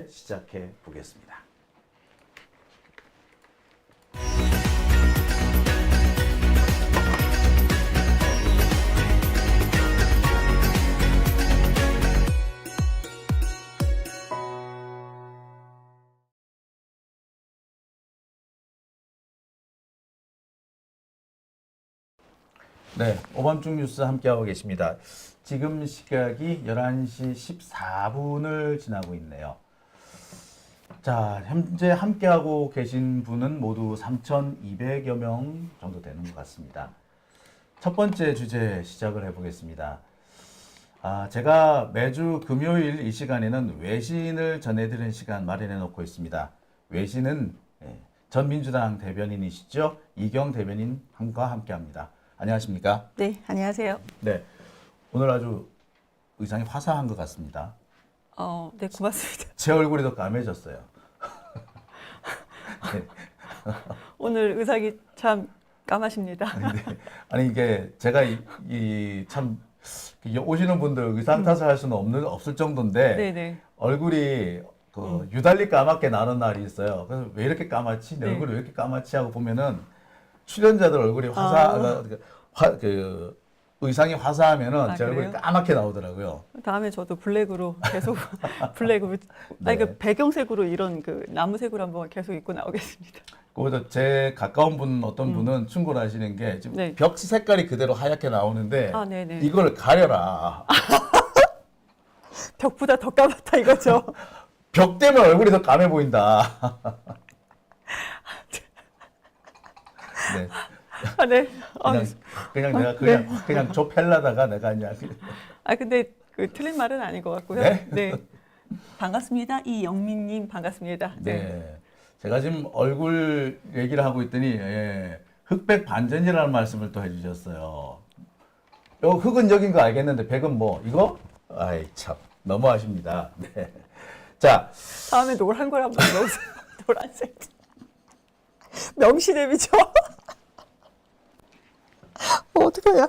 주제 시작해 보겠습니다. 네, 오밤중 뉴스 함께하고 계십니다. 지금 시각이 11시 14분을 지나고 있네요. 자, 현재 함께하고 계신 분은 모두 3,200여 명 정도 되는 것 같습니다. 첫 번째 주제 시작을 해보겠습니다. 제가 매주 금요일 이 시간에는 외신을 전해드리는 시간 마련해 놓고 있습니다. 외신은 전 민주당 대변인이시죠? 이경 대변인과 함께합니다. 안녕하십니까? 네, 안녕하세요. 네, 오늘 아주 의상이 화사한 것 같습니다. 네, 고맙습니다. 제 얼굴이 더 까매졌어요. 네. 오늘 의상이 참 까마십니다. 아니 이게 제가 참 오시는 분들 의상 탓을 할 수는 없을 정도인데 네네. 얼굴이 유달리 까맣게 나는 날이 있어요. 그래서 왜 이렇게 까맣지? 내 네. 얼굴이 왜 이렇게 까맣지? 하고 보면은 출연자들 얼굴이 의상이 화사하면은 제 얼굴이 그래요? 까맣게 나오더라고요. 다음에 저도 블랙으로 계속 블랙으로 네. 그 배경색으로 이런 그 나무색으로 한번 계속 입고 나오겠습니다. 그보다 제 가까운 분 어떤 분은 충고하시는 게 지금 네. 벽 색깔이 그대로 하얗게 나오는데 네네. 이걸 가려라. 벽보다 더 까맣다 이거죠. 벽 때문에 얼굴이 더 까매 보인다. 네. 네. 그냥 좁혀려다가 내가 그냥 근데 그 틀린 말은 아닌 것 같고요. 네? 네. 반갑습니다. 이영민님 반갑습니다. 네. 제가 지금 얼굴 얘기를 하고 있더니 흑백 반전이라는 말씀을 또 해주셨어요. 흑은 여긴 거 알겠는데 백은 뭐 이거? 아이 참 너무하십니다. 네. 자, 다음에 노란 걸 한번 넣으세요. 노란색. 명시대비죠? 어떡하냐.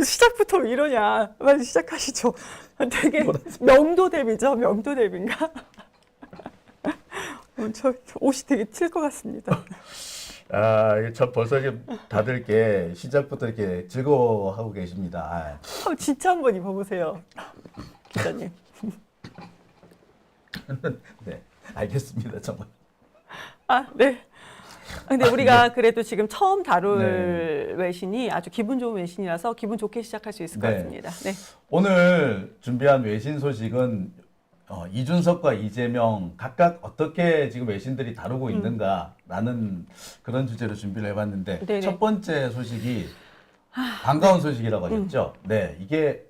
시작부터 이러냐. 빨리 시작하시죠. 되게 명도대비죠? 명도대비인가? 저 옷이 되게 튈 것 같습니다. 저 벌써 지금 다들 이렇게 시작부터 이렇게 즐거워하고 계십니다. 진짜 한번 입어보세요. 기자님. 네, 알겠습니다. 정말. 네. 근데 우리가 그래도 지금 처음 다룰 네. 외신이 아주 기분 좋은 외신이라서 기분 좋게 시작할 수 있을 것 네. 같습니다. 네. 오늘 준비한 외신 소식은 이준석과 이재명 각각 어떻게 지금 외신들이 다루고 있는가라는 그런 주제로 준비를 해봤는데 네네. 첫 번째 소식이 반가운 소식이라고 하셨죠? 네, 이게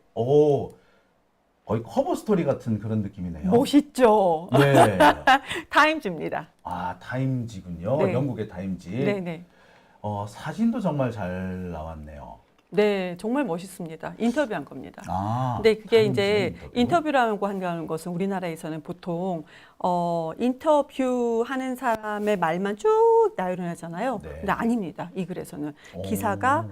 거의 커버 스토리 같은 그런 느낌이네요. 멋있죠? 네. 타임즈입니다. 타임지군요. 네. 영국의 타임지. 네네. 사진도 정말 잘 나왔네요. 네, 정말 멋있습니다. 인터뷰한 겁니다. 근데 그게 타임지 이제 인터뷰. 인터뷰라고 한다는 것은 우리나라에서는 보통 인터뷰하는 사람의 말만 쭉 나열하잖아요. 네. 근데 아닙니다. 이 글에서는 오. 기자가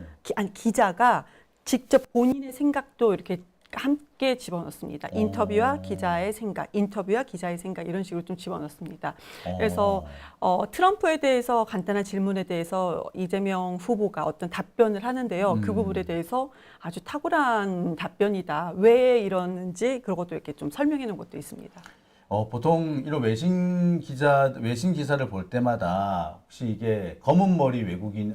직접 본인의 생각도 이렇게 함께 집어넣습니다. 인터뷰와 기자의 생각, 인터뷰와 기자의 생각 이런 식으로 좀 집어넣습니다. 그래서 트럼프에 대해서 간단한 질문에 대해서 이재명 후보가 어떤 답변을 하는데요. 그 부분에 대해서 아주 탁월한 답변이다. 왜 이러는지 그런 것도 이렇게 좀 설명해 놓은 것도 있습니다. 보통 이런 외신 기사를 볼 때마다 혹시 이게 검은 머리 외국인이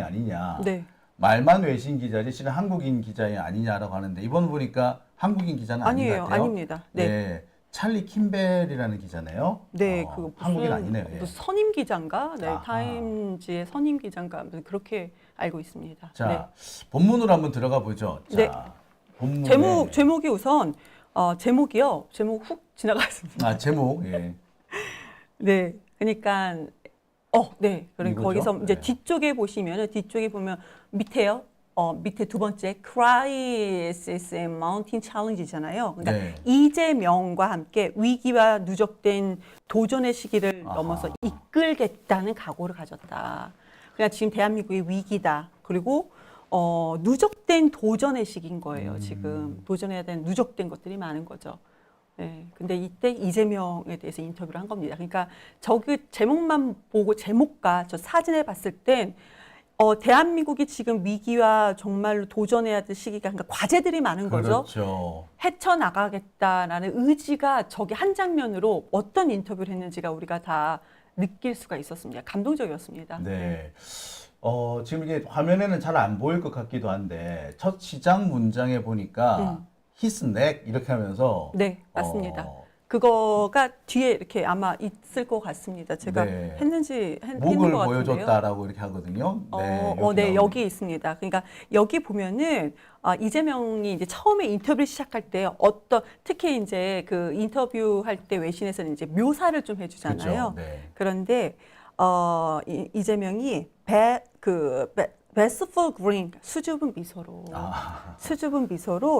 아니냐. 네. 말만 외신 기자지 실은 한국인 기자이 아니냐라고 하는데 이번 보니까 한국인 기자는 아닌 것 아니에요. 같아요. 아닙니다. 네. 찰리 킴벨이라는 기자네요. 네, 한국인 아니네요. 예. 무슨 선임 기자인가? 네, 아하. 타임지의 선임 기자인가? 그렇게 알고 있습니다. 자, 네. 본문으로 한번 들어가 보죠. 자, 네. 본문에 제목이 우선 제목이요. 제목 훅 지나갔습니다. 제목. 예. 네, 그러니까 네, 그럼 이거죠? 거기서 이제 네. 뒤쪽에 보면 밑에요. 밑에 두 번째 Crisis and Mountain Challenge잖아요. 그러니까 네. 이재명과 함께 위기와 누적된 도전의 시기를 아하. 넘어서 이끌겠다는 각오를 가졌다. 그냥 지금 대한민국의 위기다. 그리고 누적된 도전의 시기인 거예요. 지금 도전해야 되는 누적된 것들이 많은 거죠. 네, 근데 이때 이재명에 대해서 인터뷰를 한 겁니다. 그러니까 저기 제목만 보고 제목과 저 사진을 봤을 땐 대한민국이 지금 위기와 정말로 도전해야 될 시기가 그러니까 과제들이 많은 거죠. 그렇죠. 헤쳐나가겠다라는 의지가 저기 한 장면으로 어떤 인터뷰를 했는지가 우리가 다 느낄 수가 있었습니다. 감동적이었습니다. 네. 지금 이게 화면에는 잘 안 보일 것 같기도 한데 첫 시작 문장에 보니까 his neck 이렇게 하면서 네, 맞습니다. 그거가 뒤에 이렇게 아마 있을 것 같습니다. 제가 네. 했는지 목을 했는 것 같은데요. 보여줬다라고 이렇게 하거든요. 네, 네, 나오네요. 여기 있습니다. 그러니까 여기 보면은 이재명이 이제 처음에 인터뷰를 시작할 때 특히 이제 그 인터뷰할 때 외신에서는 이제 묘사를 좀 해주잖아요. 그렇죠. 네. 그런데 이재명이 베스풀 그린 수줍은 미소로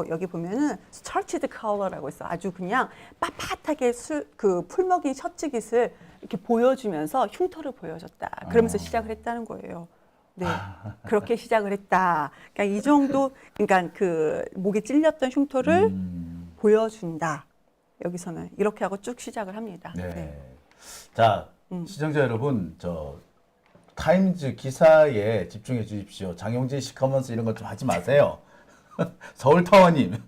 여기 보면은 starched color라고 있어. 아주 그냥 빳빳하게 그 풀먹인 셔츠깃을 이렇게 보여주면서 흉터를 보여줬다. 그러면서 시작을 했다는 거예요. 네, 그렇게 시작을 했다. 그러니까 이 정도, 그러니까 그 목에 찔렸던 흉터를 보여준다. 여기서는 이렇게 하고 쭉 시작을 합니다. 네. 네. 자, 시청자 여러분, 타임즈 기사에 집중해 주십시오. 장용진 시커먼스 이런 것 좀 하지 마세요. 서울타워님.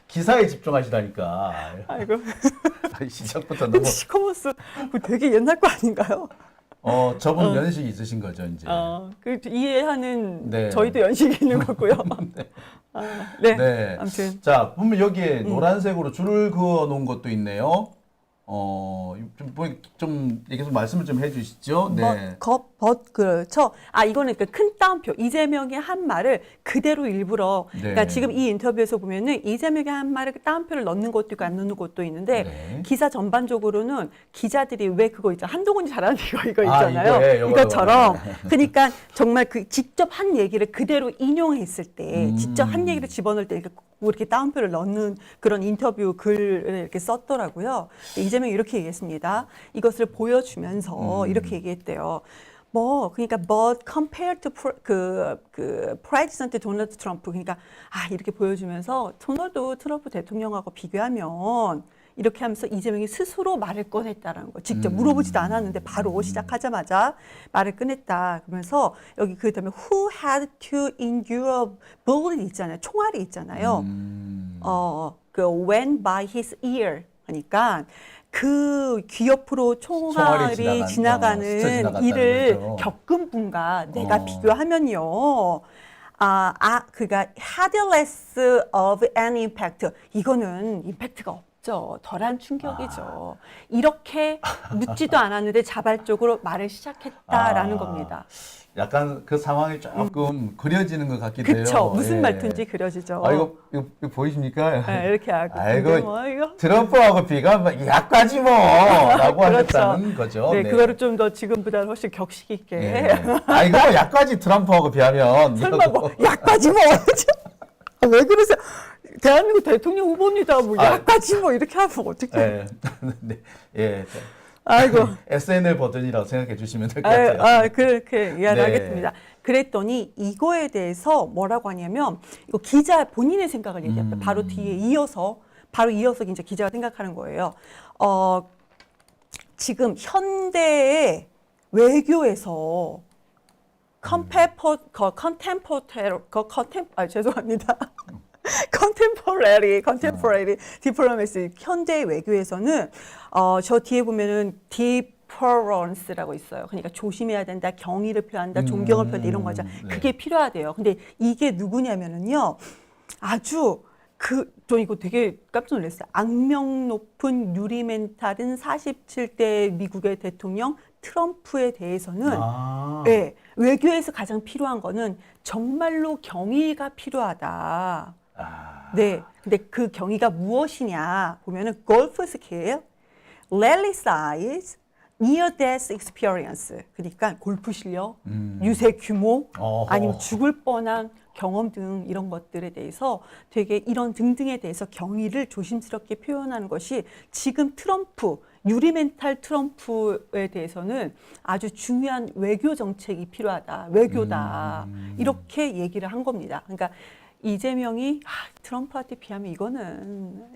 기사에 집중하시다니까. 아이고. 시작부터 너무. 시커먼스 되게 옛날 거 아닌가요? 저분 연식이 있으신 거죠, 이제. 그 이해하는 네. 저희도 연식이 있는 거고요. 네. 네. 아무튼. 자, 보면 여기에 노란색으로 줄을 그어 놓은 것도 있네요. 좀 얘기 좀 말씀을 좀 해주시죠. 네. 그렇죠. 이거는 그 큰 따옴표. 이재명이 한 말을 그대로 일부러. 네. 그러니까 지금 이 인터뷰에서 보면은 이재명이 한 말을 따옴표를 넣는 것도 있고 안 넣는 것도 있는데 네. 기사 전반적으로는 기자들이 왜 그거 있잖아. 한동훈이 잘하는 이거 있잖아요. 이거예요, 이것처럼. 그러니까 정말 그 직접 한 얘기를 그대로 인용했을 때, 직접 한 얘기를 집어넣을 때 이렇게 따옴표를 넣는 그런 인터뷰 글을 이렇게 썼더라고요. 이재명이 이렇게 얘기했습니다. 이것을 보여주면서 이렇게 얘기했대요. 그러니까, but compared to 프레지던트 도널드 트럼프, 그러니까, 이렇게 보여주면서 도널드 트럼프 대통령하고 비교하면, 이렇게 하면서 이재명이 스스로 말을 꺼냈다라는 거. 직접 물어보지도 않았는데 바로 시작하자마자 말을 꺼냈다. 그러면서 여기 그다음에 who had to endure bullet 있잖아요. 총알이 있잖아요. went by his ear 하니까 그 귀 옆으로 총알이 지나가는 일을 거죠. 겪은 분과 내가 비교하면요. 그가 had less of an impact. 이거는 임팩트가 없죠. 덜한 충격이죠. 이렇게 묻지도 않았는데 자발적으로 말을 시작했다라는 겁니다. 약간 그 상황이 조금 그려지는 것 같기도 해요. 그쵸. 무슨 말투인지 그려지죠. 이거 보이십니까? 네, 이렇게 하고. 이거 트럼프하고 비교하면 약까지 라고 그렇죠. 하셨다는 거죠. 네, 그거를 좀 더 지금보다 훨씬 격식 있게. 이거 약까지 트럼프하고 비하면. 설마 약까지 왜 그러세요? 대한민국 대통령 후보입니다. 약까지 이렇게 하면 어떡해. 네. 아이고. SNL 버전이라고 생각해 주시면 될 것 같아요. 그렇게 이해하겠습니다. 그랬더니 이거에 대해서 뭐라고 하냐면 이거 기자 본인의 생각을 얘기합니다. 바로 뒤에 이어서 이제 기자가 생각하는 거예요. 지금 현대의 외교에서 죄송합니다. contemporary diplomacy 현대 외교에서는 저 뒤에 보면은 deference라고 있어요. 그러니까 조심해야 된다, 경의를 표한다, 존경을 표한다 이런 거죠. 그게 필요하대요. 근데 이게 누구냐면은요, 아주 저 이거 되게 깜짝 놀랐어요. 악명 높은 유리멘탈은 47대 미국의 대통령 트럼프에 대해서는 네, 외교에서 가장 필요한 거는 정말로 경의가 필요하다. 네, 근데 그 경의가 무엇이냐 보면은 골프 스킬, 랠리 사이즈, near death experience. 그러니까 골프 실력, 유세 규모, 아니면 죽을 뻔한 경험 등 이런 것들에 대해서 되게 이런 등등에 대해서 경의를 조심스럽게 표현하는 것이 지금 유리멘탈 트럼프에 대해서는 아주 중요한 외교 정책이 필요하다. 외교다. 이렇게 얘기를 한 겁니다. 그러니까 이재명이 트럼프한테 비하면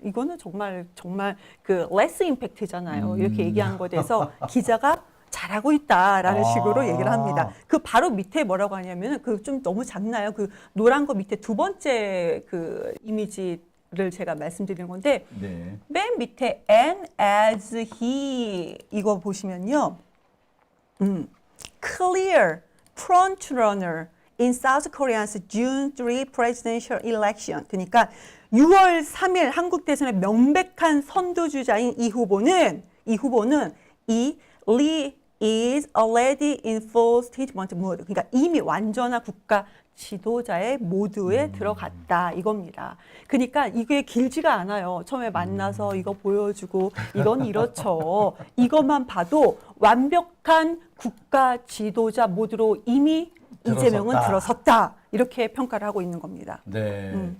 이거는 정말 그 레스 임팩트잖아요. 이렇게 얘기한 거에 대해서 기자가 잘하고 있다라는 식으로 얘기를 합니다. 그 바로 밑에 뭐라고 하냐면은 그 좀 너무 작나요? 그 노란 거 밑에 두 번째 그 이미지를 제가 말씀드리는 건데 네. 맨 밑에 and as he 이거 보시면요. clear front runner in South Korea's June 3 presidential election. 그러니까 6월 3일 한국 대선의 명백한 선두주자인 이 후보는 Lee is already in full statement mode. 그러니까 이미 완전한 국가 지도자의 모드에 들어갔다 이겁니다. 그러니까 이게 길지가 않아요. 처음에 만나서 이거 보여주고 이건 이렇죠. 이것만 봐도 완벽한 국가 지도자 모드로 이미 이재명은 들어섰다. 이렇게 평가를 하고 있는 겁니다. 네.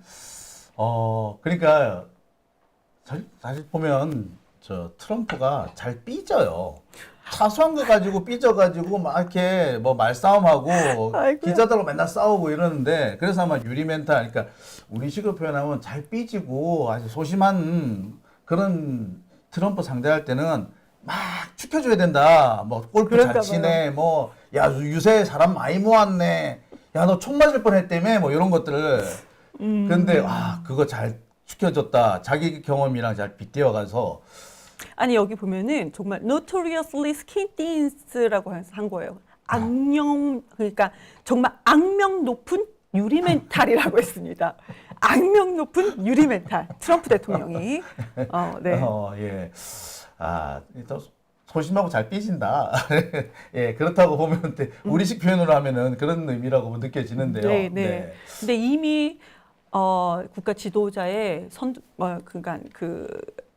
그러니까 사실 보면 저 트럼프가 잘 삐져요. 사소한 거 가지고 삐져가지고 막 이렇게 뭐 말싸움하고 아이고야. 기자들하고 맨날 싸우고 이러는데 그래서 아마 유리 멘탈, 그러니까 우리식으로 표현하면 잘 삐지고 아주 소심한 그런 트럼프 상대할 때는 막 축혀줘야 된다. 뭐 골프 잘 치네. 뭐 야 유세 사람 많이 모았네. 야 너 총 맞을 뻔했다며. 뭐 이런 것들을. 근데 그거 잘 축혀줬다. 자기 경험이랑 잘 빗대어가서. 아니 여기 보면은 정말 notoriously skintins라고 한 거예요. 그러니까 정말 악명 높은 유리 멘탈이라고 했습니다. 악명 높은 유리 멘탈. 트럼프 대통령이. 네. 예. 또 소심하고 잘 삐진다. 예, 그렇다고 보면 우리식 표현으로 하면은 그런 의미라고 느껴지는데요. 네, 네. 근데 이미 국가 지도자의 그러니까 그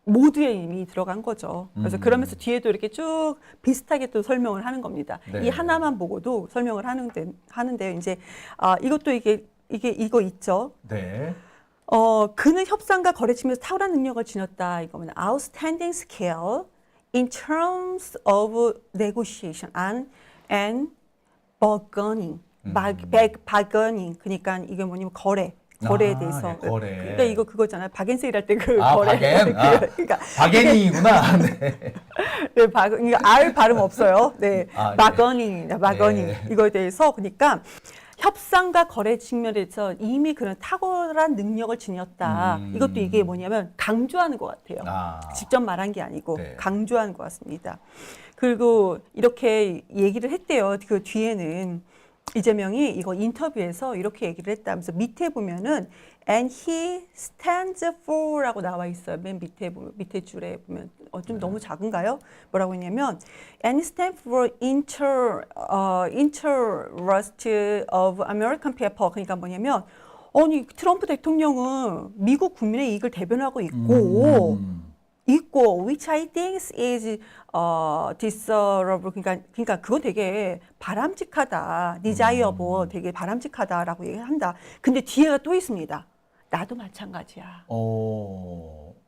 모두에 이미 들어간 거죠. 그래서 그러면서 뒤에도 이렇게 쭉 비슷하게 또 설명을 하는 겁니다. 네. 이 하나만 보고도 설명을 하는데요. 이제 이것도 이거 있죠. 네. 그는 협상과 거래 측면에서 탁월한 능력을 지녔다. 이거는 outstanding skill in terms of negotiation and bargaining. bargaining. 그러니까 이게 뭐냐면 거래에 대해서. 네, 거래. 그러니까 이거 그거잖아요. 박앤세일 할 때 그 거래. 박앤. 그러니까 박앤이구나. 네. 네, 그러니까 R 발음 없어요. 네, 네. bargaining입니다. bargaining. 네. 이거에 대해서 그러니까 협상과 거래 측면에서 이미 그런 탁월한 능력을 지녔다. 이것도 이게 뭐냐면 강조하는 것 같아요. 직접 말한 게 아니고 네. 강조하는 것 같습니다. 그리고 이렇게 얘기를 했대요. 그 뒤에는 이재명이 이거 인터뷰에서 이렇게 얘기를 했다면서 밑에 보면은 and he stands for라고 나와 있어요. 맨 밑에 보면 밑에 줄에 보면 좀 너무 작은가요? 뭐라고 했냐면 and he stands for interest of American people. 그러니까 뭐냐면 아니 트럼프 대통령은 미국 국민의 이익을 대변하고 있고 which I think is desirable. 그러니까 그건 되게 바람직하다. desirable 되게 바람직하다라고 얘기한다. 근데 뒤에가 또 있습니다. 나도 마찬가지야.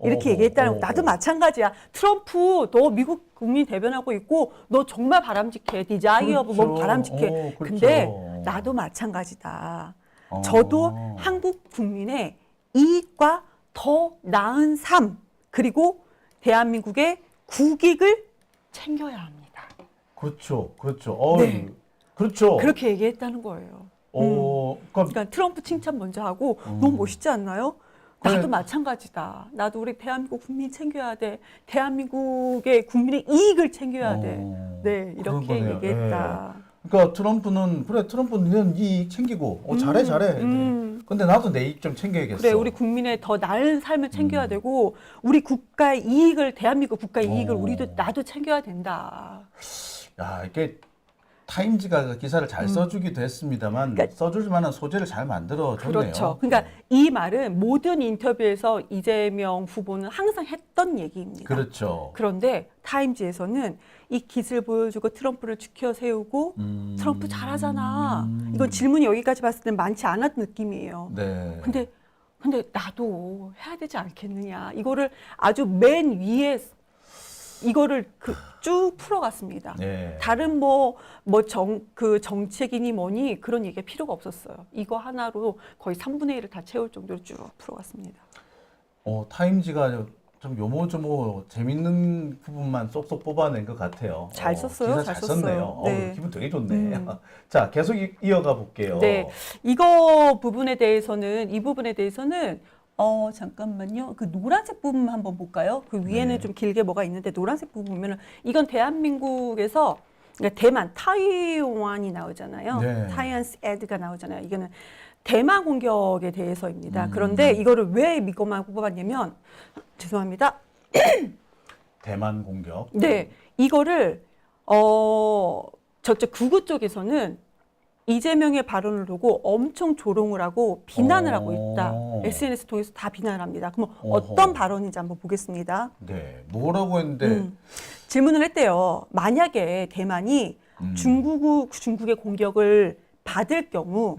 이렇게 얘기했다는 거. 나도 마찬가지야. 트럼프 너 미국 국민 대변하고 있고 너 정말 바람직해. desirable 넌 바람직해. 그렇죠. 근데 나도 마찬가지다. 저도 한국 국민의 이익과 더 나은 삶 그리고 대한민국의 국익을 챙겨야 합니다. 그렇죠. 네. 그렇죠. 그렇게 얘기했다는 거예요. 그러니까 트럼프 칭찬 먼저 하고 너무 멋있지 않나요? 나도 네. 마찬가지다. 나도 우리 대한민국 국민 챙겨야 돼. 대한민국의 국민의 이익을 챙겨야 돼. 네, 이렇게 그런 거네요. 얘기했다. 그러니까 트럼프는 네 이익 챙기고 잘해. 근데 나도 내 이익 좀 챙겨야겠어. 그래, 우리 국민의 더 나은 삶을 챙겨야 되고 우리 국가의 이익을 대한민국 국가의 이익을 나도 챙겨야 된다. 야, 이게 타임즈가 그 기사를 잘 써주기도 했습니다만 써줄 만한 소재를 잘 만들어 줬네요. 그렇죠. 그러니까 이 말은 모든 인터뷰에서 이재명 후보는 항상 했던 얘기입니다. 그렇죠. 그런데 타임즈에서는 이 깃을 보여주고 트럼프를 지켜 세우고 트럼프 잘하잖아. 이건 질문이 여기까지 봤을 때 많지 않았던 느낌이에요. 네. 근데 나도 해야 되지 않겠느냐. 이거를 아주 맨 위에 이거를 쭉 풀어갔습니다. 네. 다른 그 정책이니 뭐니 그런 얘기가 필요가 없었어요. 이거 하나로 거의 3분의 1을 다 채울 정도로 쭉 풀어갔습니다. 타임지가 좀 요모조모 재밌는 부분만 쏙쏙 뽑아낸 것 같아요. 잘 썼어요. 기사 잘 썼네요. 네. 기분 되게 좋네. 자, 계속 이어가 볼게요. 네, 이 부분에 대해서는 잠깐만요. 그 노란색 부분 한번 볼까요? 그 위에는 네. 좀 길게 뭐가 있는데 노란색 부분 보면은 이건 대한민국에서 그러니까 대만, 타이완이 나오잖아요. 네. 타이완스 애드가 나오잖아요. 이거는 대만 공격에 대해서입니다. 그런데 이거를 왜 이것만 뽑아봤냐면 죄송합니다. 대만 공격. 네, 이거를 저쪽 극우 쪽에서는 이재명의 발언을 두고 엄청 조롱을 하고 비난을 하고 있다. SNS 통해서 다 비난을 합니다. 그럼 어떤 발언인지 한번 보겠습니다. 네, 뭐라고 했는데 질문을 했대요. 만약에 대만이 중국의 공격을 받을 경우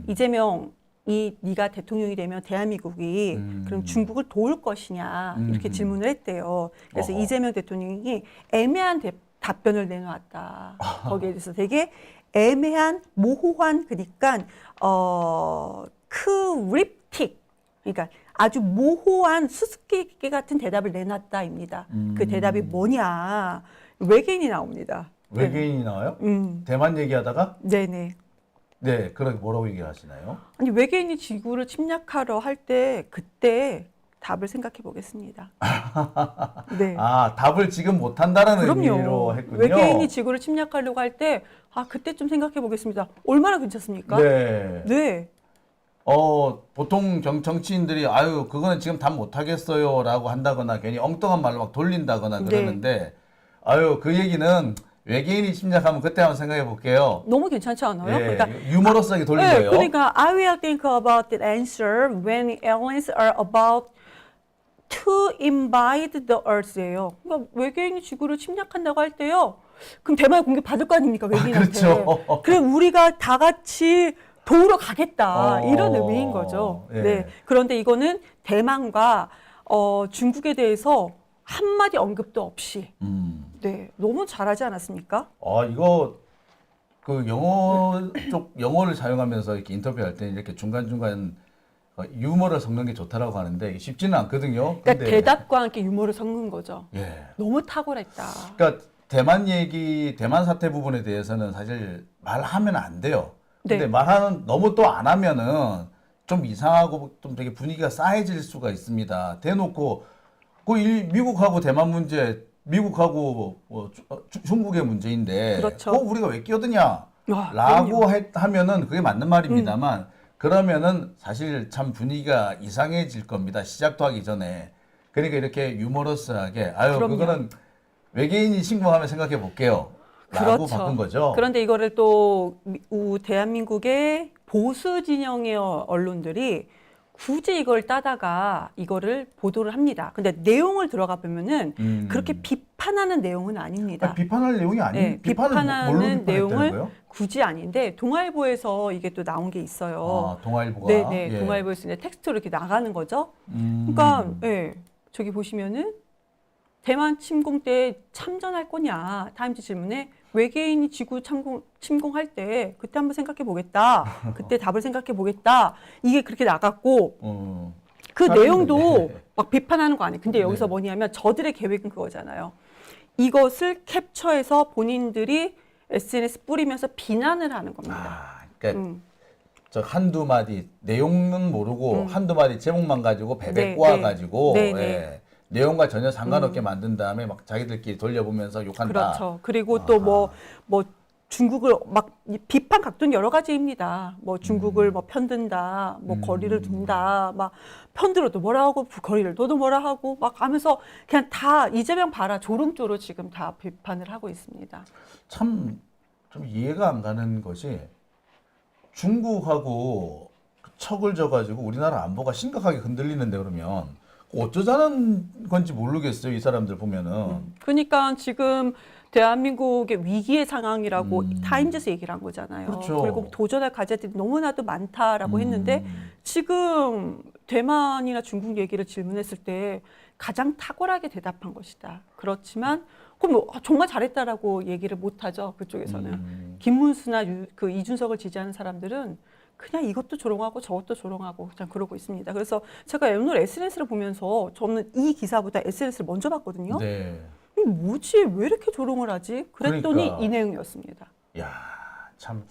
이재명이 네가 대통령이 되면 대한민국이 그럼 중국을 도울 것이냐 이렇게 질문을 했대요. 그래서 이재명 대통령이 애매한 답변을 내놓았다. 거기에 대해서 되게 애매한 모호한 그러니까 크립틱 그러니까 아주 모호한 수수께끼 같은 대답을 내놨다입니다. 그 대답이 뭐냐 외계인이 나옵니다. 외계인이 나와요? 네. 대만 얘기하다가 네네. 네, 그렇게 뭐라고 얘기를 하시나요? 아니 외계인이 지구를 침략하러 할 때 그때 답을 생각해 보겠습니다. 네. 답을 지금 못 한다라는 의미로 그럼요. 했군요. 외계인이 지구를 침략하려고 할 때 그때 좀 생각해 보겠습니다. 얼마나 괜찮습니까? 네. 네. 보통 정치인들이 그거는 지금 답 못 하겠어요라고 한다거나 괜히 엉뚱한 말로 막 돌린다거나 그러는데 그 얘기는 외계인이 침략하면 그때 한번 생각해 볼게요. 너무 괜찮지 않아요? 네, 그러니까 유머러스하게 돌린 거예요. 그러니까 I will think about the answer when aliens are about to invade the Earth예요. 그러니까 외계인이 지구를 침략한다고 할 때요. 그럼 대만이 공격 받을 거 아닙니까 외계인한테? 그렇죠. 그럼 우리가 다 같이 도우러 가겠다 이런 의미인 거죠. 예. 네. 그런데 이거는 대만과 중국에 대해서 한마디 언급도 없이 네 너무 잘하지 않았습니까? 이거 그 영어를 사용하면서 이렇게 인터뷰할 때 이렇게 중간중간 유머를 섞는 게 좋다라고 하는데 이게 쉽지는 않거든요. 그러니까 대답과 함께 유머를 섞는 거죠. 예. 너무 탁월했다. 그러니까 대만 사태 부분에 대해서는 사실 말하면 안 돼요. 근데 네. 너무 또 안 하면은 좀 이상하고 좀 되게 분위기가 싸해질 수가 있습니다. 대놓고 미국하고 대만 문제, 미국하고 중국의 문제인데 그렇죠. 우리가 왜 끼어드냐? 라고 하면은 그게 맞는 말입니다만 그러면은 사실 참 분위기가 이상해질 겁니다. 시작도 하기 전에. 그러니까 이렇게 유머러스하게 그거는 외계인이 침공하면 생각해 볼게요. 라고 그렇죠. 바꾼 거죠. 그런데 이거를 또 대한민국의 보수 진영의 언론들이 굳이 이걸 따다가 이거를 보도를 합니다. 근데 내용을 들어가 보면은 그렇게 비판하는 내용은 아닙니다. 비판할 내용이 네, 비판하는 내용을 굳이 아닌데 동아일보에서 이게 또 나온 게 있어요. 동아일보가. 네네, 동아일보에서 이제 텍스트로 이렇게 나가는 거죠. 그러니까 저기 보시면은 대만 침공 때 참전할 거냐 타임즈 질문에 외계인이 지구 침공할 때 그때 한번 생각해 보겠다. 그때 답을 생각해 보겠다. 이게 그렇게 나갔고 그 내용도 막 비판하는 거 아니에요. 근데 여기서 뭐냐면 저들의 계획은 그거잖아요. 이것을 캡처해서 본인들이 SNS 뿌리면서 비난을 하는 겁니다. 그러니까 저 한두 마디 내용은 모르고 한두 마디 제목만 가지고 베베 꼬아가지고 내용과 전혀 상관없게 만든 다음에 막 자기들끼리 돌려보면서 욕한다. 그렇죠. 그리고 또 뭐 중국을 막 비판 각도는 여러 가지입니다. 뭐 중국을 뭐 편든다, 뭐 거리를 둔다, 막 편들어도 뭐라 하고 거리를 둬도 뭐라 하고 막 하면서 그냥 다 이재명 봐라 조롱조로 지금 다 비판을 하고 있습니다. 참 좀 이해가 안 가는 것이 중국하고 척을 져가지고 우리나라 안보가 심각하게 흔들리는데 그러면 어쩌자는 건지 모르겠어요. 이 사람들 보면은. 그러니까 지금 대한민국의 위기의 상황이라고 타임즈에서 얘기를 한 거잖아요. 그렇죠. 그리고 도전할 과제들이 너무나도 많다라고 했는데 지금 대만이나 중국 얘기를 질문했을 때 가장 탁월하게 대답한 것이다. 그렇지만 그럼 뭐 정말 잘했다라고 얘기를 못하죠. 그쪽에서는. 김문수나 그 이준석을 지지하는 사람들은 그냥 이것도 조롱하고 저것도 조롱하고 그냥 그러고 있습니다. 그래서 제가 오늘 SNS를 보면서 저는 이 기사보다 SNS를 먼저 봤거든요. 네. 뭐지? 왜 이렇게 조롱을 하지? 그랬더니 그러니까. 이 내용이었습니다. 야, 참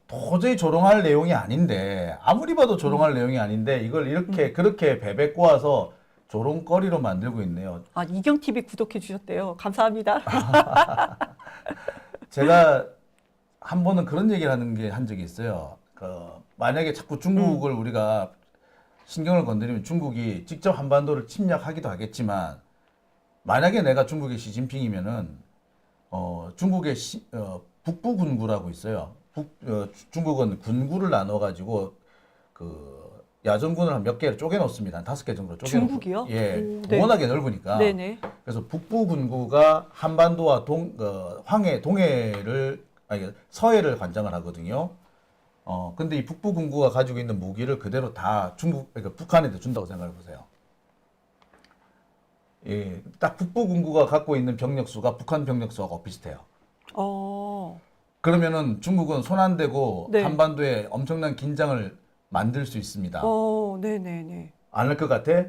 도저히 조롱할 내용이 아닌데 아무리 봐도 조롱할 내용이 아닌데 이걸 이렇게 그렇게 베베 꼬아서 조롱거리로 만들고 있네요. 아, 이경TV 구독해 주셨대요. 감사합니다. 제가 한 번은 그런 얘기를 한 적이 있어요. 만약에 자꾸 중국을 우리가 신경을 건드리면 중국이 직접 한반도를 침략하기도 하겠지만 만약에 내가 중국의 시진핑이면은 중국의 북부 군구라고 있어요. 중국은 군구를 나눠 가지고 그 야전군을 한 몇 개를 쪼개 놓습니다. 한 5개 정도 쪼개 놓고. 중국이요? 예. 네. 워낙에 넓으니까. 네네. 그래서 북부 군구가 한반도와 서해를 관장을 하거든요. 근데 이 북부 군구가 가지고 있는 무기를 그대로 다 그러니까 북한한테 준다고 생각해 보세요. 예, 딱 북부 군구가 갖고 있는 병력 수가 북한 병력 수하고 비슷해요. 그러면은 중국은 손 안 대고 네. 한반도에 엄청난 긴장을 만들 수 있습니다. 네네네. 안 할 것 같아?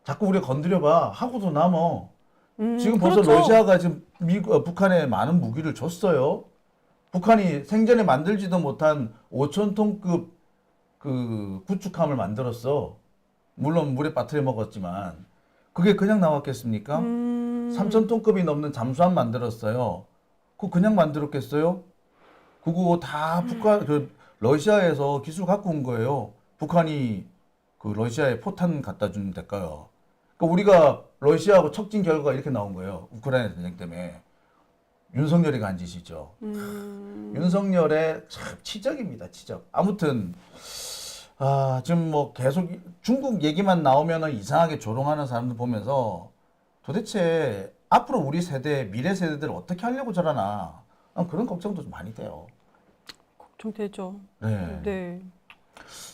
자꾸 우리가 건드려봐. 하고도 남어. 지금 벌써 그렇죠. 러시아가 지금 북한에 많은 무기를 줬어요. 북한이 생전에 만들지도 못한 5,000톤급 그 구축함을 만들었어. 물론 물에 빠뜨려 먹었지만 그게 그냥 나왔겠습니까? 3,000톤급이 넘는 잠수함 만들었어요. 그거 그냥 만들었겠어요? 그거 다 러시아에서 기술 갖고 온 거예요. 북한이 그 러시아에 포탄 갖다 준 대가요. 그러니까 우리가 러시아하고 척진 결과가 이렇게 나온 거예요. 우크라이나 전쟁 때문에. 윤석열이 간 짓이죠. 윤석열의 참 치적입니다. 치적. 아무튼 지금 뭐 계속 중국 얘기만 나오면은 이상하게 조롱하는 사람들 보면서 도대체 앞으로 우리 세대, 미래 세대들 어떻게 하려고 저러나 그런 걱정도 좀 많이 돼요. 걱정되죠. 네. 네.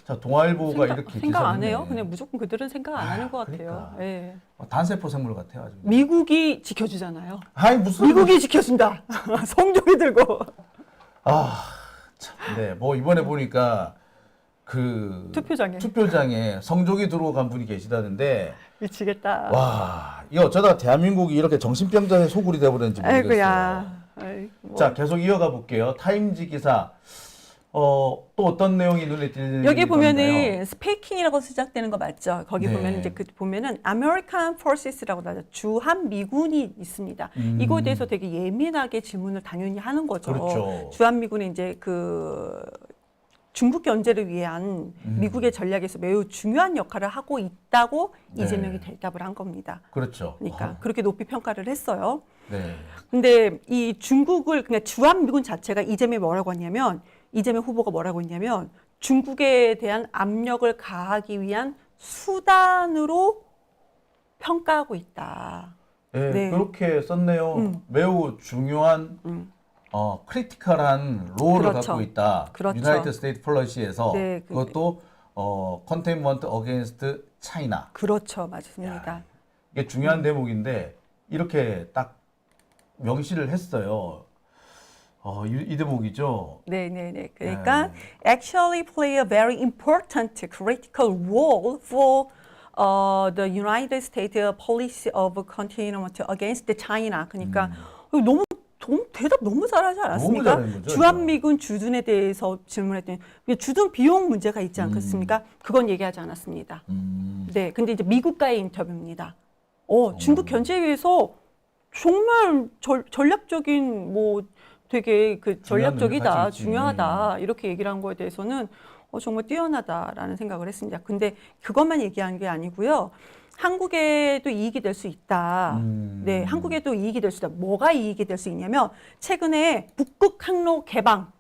자, 동아일보가 이렇게 생각 안 기사를 해요. 냈네. 그냥 무조건 그들은 생각 안 하는 것 같아요. 그러니까. 네. 단세포 생물 같아요. 아주. 미국이 지켜주잖아요. 아이 무슨 미국이 지켜준다. 성종이 들고. 참, 네, 뭐 이번에 보니까 투표장에 성적이 들어간 분이 계시다는데 미치겠다. 와, 이거 어쩌다가 대한민국이 이렇게 정신병자의 소굴이 돼버렸는지 모르겠어요. 아이고야. 자, 계속 이어가 볼게요. 타임지 기사. 또 어떤 내용이 눈에 띄는 여기 보면은 건가요? 스페이킹이라고 시작되는 거 맞죠? 거기 네. 보면 이제 보면은 American Forces라고 나죠. 주한 미군이 있습니다. 이거에 대해서 되게 예민하게 질문을 당연히 하는 거죠. 그렇죠. 주한 미군이 이제 그 중국 견제를 위한 미국의 전략에서 매우 중요한 역할을 하고 있다고 네. 이재명이 대답을 한 겁니다. 그렇죠. 그러니까 그렇게 높이 평가를 했어요. 네. 근데 이 중국을 그냥 주한 미군 자체가 이재명이 뭐라고 했냐면 이재명 후보가 뭐라고 했냐면 중국에 대한 압력을 가하기 위한 수단으로 평가하고 있다. 네, 네. 그렇게 썼네요. 매우 중요한 크리티컬한 롤을 그렇죠. 갖고 있다. 그렇죠. 유나이티드 스테이트 폴리시에서 네, 그것도 컨테인먼트 어게인스트 차이나. 그렇죠. 맞습니다. 야, 이게 중요한 대목인데 이렇게 딱 명시를 했어요. 이 대목이죠. 네네네. 그러니까 actually play a very important critical role for the United States policy of containment against China. 그러니까 너무 대답 너무 잘하지 않았습니까? 너무 잘하는 거죠, 주한미군 주둔에 대해서 질문했더니 주둔 비용 문제가 있지 않겠습니까? 그건 얘기하지 않았습니다. 네, 근데 이제 미국과의 인터뷰입니다. 중국 견제에 위해서 정말 전략적인 뭐 되게 전략적이다, 중요하다 이렇게 얘기를 한 거에 대해서는 정말 뛰어나다라는 생각을 했습니다. 근데 그것만 얘기한 게 아니고요. 한국에도 이익이 될 수 있다. 네, 한국에도 이익이 될 수 있다. 뭐가 이익이 될 수 있냐면 최근에 북극 항로 개방,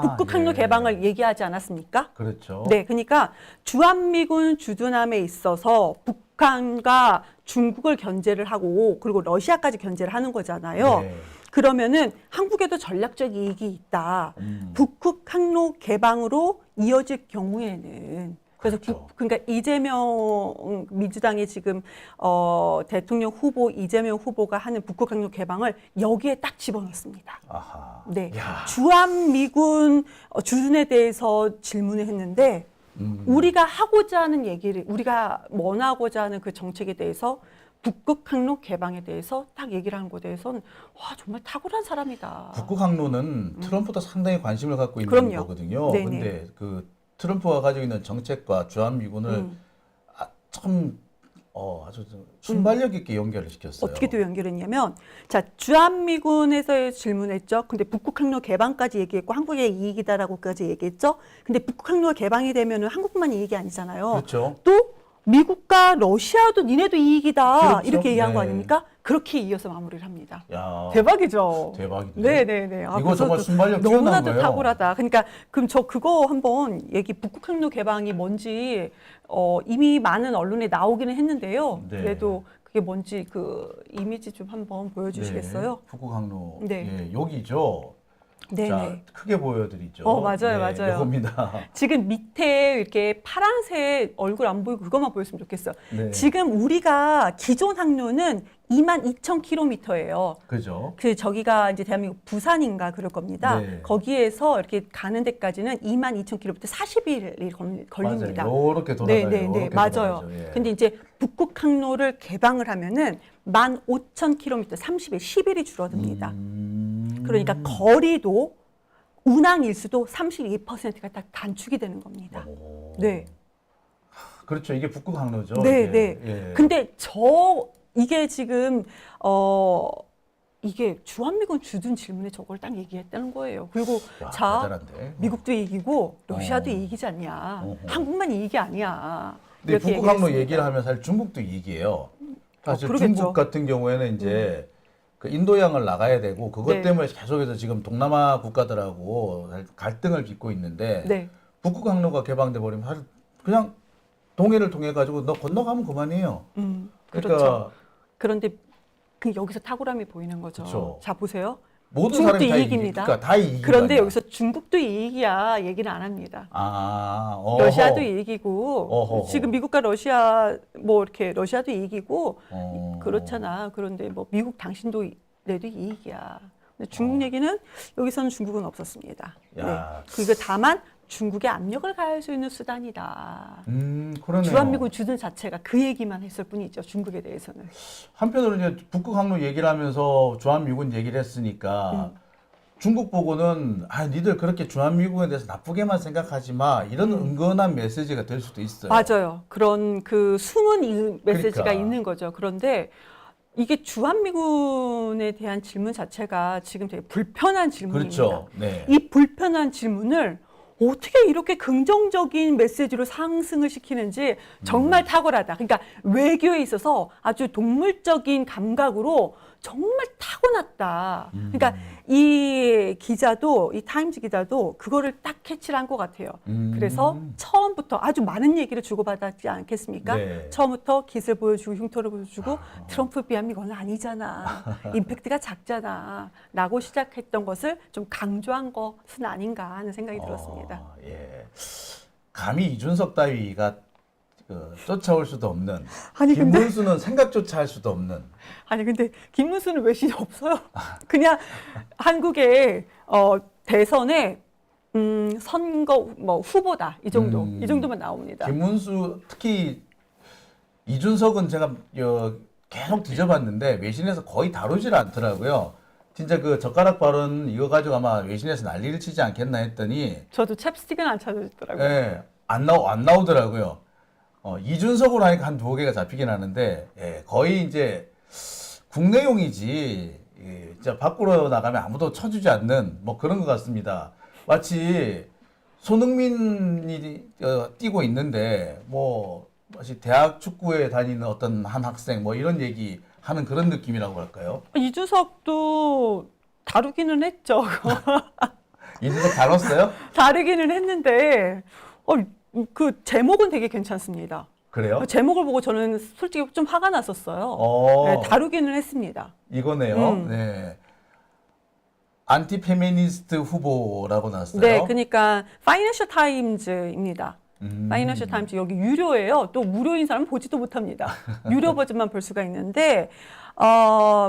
북극 항로 개방을 얘기하지 않았습니까? 그렇죠. 네, 그러니까 주한미군 주둔함에 있어서 북한과 중국을 견제를 하고 그리고 러시아까지 견제를 하는 거잖아요. 네. 그러면은 한국에도 전략적 이익이 있다. 북극 항로 개방으로 이어질 경우에는 그래서 그렇죠. 그러니까 이재명 민주당이 지금 대통령 후보 이재명 후보가 하는 북극 항로 개방을 여기에 딱 집어넣습니다. 아하. 네, 야. 주한미군 주둔에 대해서 질문을 했는데 우리가 하고자 하는 얘기를 우리가 원하고자 하는 그 정책에 대해서 북극 항로 개방에 대해서 딱 얘기를 하는 것에 대해서는 와 정말 탁월한 사람이다. 북극 항로는 트럼프도 상당히 관심을 갖고 있는 그럼요. 거거든요. 네네. 근데 그 트럼프가 가지고 있는 정책과 주한미군을 참 아주 순발력 있게 연결을 시켰어요. 어떻게 또 연결했냐면, 자, 주한미군에서 질문했죠. 근데 북극 항로 개방까지 얘기했고, 한국의 이익이다라고까지 얘기했죠. 근데 북극 항로가 개방이 되면은 한국만 이익이 아니잖아요. 그렇죠. 또 미국과 러시아도 니네도 이익이다. 그렇죠. 이렇게 얘기한 거 네. 아닙니까? 그렇게 이어서 마무리를 합니다. 야, 대박이죠. 대박이네. 네네네. 이거 정말 순발력 뛰어난 너무나도 거예요. 탁월하다. 그러니까 그럼 저 그거 한번 북극 항로 개방이 뭔지 이미 많은 언론에 나오기는 했는데요. 네. 그래도 그게 뭔지 그 이미지 좀 한번 보여주시겠어요? 네, 북극 항로. 네. 예, 여기죠. 네네. 자, 크게 보여드리죠. 맞아요, 맞아요. 이겁니다. 지금 밑에 이렇게 파란색 얼굴 안 보이고 그것만 보였으면 좋겠어요. 네. 지금 우리가 기존 항로는 22,000km예요. 그죠. 그 저기가 이제 대한민국 부산인가 그럴 겁니다. 네. 거기에서 이렇게 가는 데까지는 22,000km 40일이 걸립니다. 맞아요. 이렇게 돌아가요. 네, 요렇게 맞아요. 돌아가죠. 예. 근데 이제 북극 항로를 개방을 하면은 15,000km 30일, 10일이 줄어듭니다. 그러니까 거리도 운항 일수도 32%가 딱 단축이 되는 겁니다. 오. 네. 그렇죠. 이게 북극 항로죠. 네, 이게. 네. 예. 근데 이게 지금 이게 주한미군 주둔 질문에 저걸 딱 얘기했다는 거예요. 그리고 야, 자, 대단한데. 미국도 이기고 러시아도 이기지 않냐. 어허. 한국만 이익이 아니야. 근데 이렇게 북극 항로 얘기했습니다. 얘기를 하면 사실 중국도 이익이에요. 사실 그러겠죠. 중국 같은 경우에는 이제 그 인도양을 나가야 되고 그것 네. 때문에 계속해서 지금 동남아 국가들하고 갈등을 빚고 있는데 네. 북극 항로가 개방돼 버리면 사실 그냥 동해를 통해 가지고 너 건너가면 그만이에요. 그렇죠. 그러니까 그런데 여기서 탁월함이 보이는 거죠. 그렇죠. 자, 보세요. 모든 중국도 사람이 다 이익입니다. 그러니까 다 이익이 그런데 여기서 중국도 이익이야 얘기는 안 합니다. 어허. 러시아도 이익이고 어허허. 지금 미국과 러시아 뭐 이렇게 러시아도 이익이고 어. 그렇잖아. 그런데 뭐 미국 당신도 내도 이익이야. 근데 어. 중국 얘기는 여기서는 중국은 없었습니다. 야. 네. 그리고 다만 중국의 압력을 가할 수 있는 수단이다. 그러네요. 주한미군 주둔 자체가 그 얘기만 했을 뿐이죠. 중국에 대해서는. 한편으로 이제 북극 항로 얘기를 하면서 주한미군 얘기를 했으니까 중국 보고는 니들 그렇게 주한미군에 대해서 나쁘게만 생각하지 마 이런 은근한 메시지가 될 수도 있어요. 맞아요. 그런 그 숨은 메시지가 그러니까. 있는 거죠. 그런데 이게 주한미군에 대한 질문 자체가 지금 되게 불편한 질문입니다. 그렇죠. 네. 이 불편한 질문을 어떻게 이렇게 긍정적인 메시지로 상승을 시키는지 정말 탁월하다. 그러니까 외교에 있어서 아주 동물적인 감각으로 정말 타고났다. 그러니까 이 기자도, 이 타임즈 기자도 그거를 딱 캐치를 한 것 같아요. 그래서 처음부터 아주 많은 얘기를 주고받았지 않겠습니까? 네. 처음부터 깃을 보여주고 흉터를 보여주고 트럼프 비하면 이건 아니잖아. 임팩트가 작잖아. 라고 시작했던 것을 좀 강조한 것은 아닌가 하는 생각이 들었습니다. 예. 감히 이준석 따위가 쫓아올 수도 없는 아니, 근데- 김문수는 생각조차 할 수도 없는 아니 근데 김문수는 외신이 없어요. 그냥 한국의 대선에 선거 뭐 후보다 이 정도 이 정도만 나옵니다. 김문수 특히 이준석은 제가 계속 뒤져봤는데 외신에서 거의 다루질 않더라고요. 진짜 그 젓가락 발언 이거 가지고 아마 외신에서 난리를 치지 않겠나 했더니 저도 챕스틱은 안 찾아주더라고요. 예, 안 나오더라고요. 이준석으로 하니까 한 2개가 잡히긴 하는데 예, 거의 이제 국내용이지 진짜 밖으로 나가면 아무도 쳐주지 않는 뭐 그런 것 같습니다. 마치 손흥민이 뛰고 있는데 뭐 마치 대학 축구에 다니는 어떤 한 학생 뭐 이런 얘기 하는 그런 느낌이라고 할까요? 이준석도 다루기는 했죠. 이준석 다뤘어요? 다루기는 했는데 그 제목은 되게 괜찮습니다. 그래요? 제목을 보고 저는 솔직히 좀 화가 났었어요. 네, 다루기는 했습니다. 이거네요. 네. 안티 페미니스트 후보라고 나왔어요. 네, 그러니까 파이낸셜 타임즈입니다. 파이낸셜 타임즈 여기 유료예요. 또 무료인 사람은 보지도 못합니다. 유료 버전만 볼 수가 있는데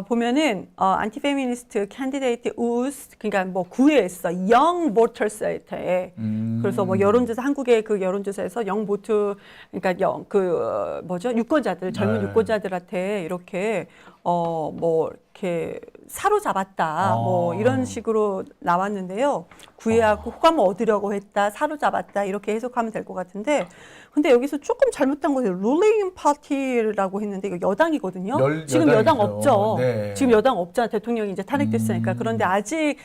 보면은 안티페미니스트 캔디데이트 우스 그러니까 뭐 구애했어. 영 보터스한테. 그래서 뭐 여론조사 한국의 그 여론조사에서 영 보트 그러니까 그 뭐죠? 유권자들 젊은 네. 유권자들한테 이렇게 뭐 이렇게 사로잡았다. 뭐 이런 식으로 나왔는데요. 구애하고 호감을 얻으려고 했다. 사로잡았다. 이렇게 해석하면 될 것 같은데 근데 여기서 조금 잘못한 것이 룰링 파티라고 했는데 이거 여당이거든요. 지금 여당 여당이죠. 없죠. 네. 지금 여당 없잖아. 대통령이 이제 탄핵됐으니까. 그런데 아직